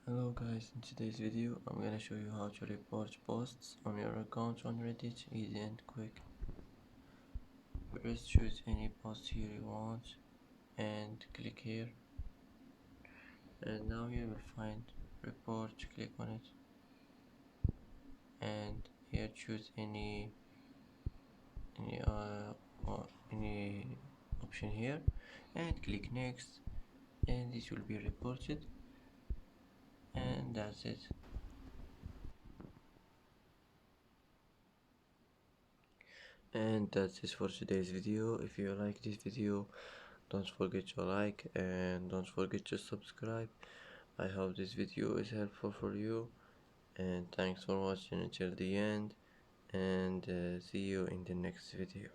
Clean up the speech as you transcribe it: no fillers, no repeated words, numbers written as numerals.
Hello guys, in today's video I'm gonna show you how to report posts on your account on Reddit, easy and quick. First choose any post here you want and click here, and now you will find report, click on it, and here choose any or any option here and click next, and this will be reported, and that's it. And that's it for today's video. If you like this video, don't forget to like and don't forget to subscribe. I hope this video is helpful for you, and thanks for watching until the end, and see you in the next video.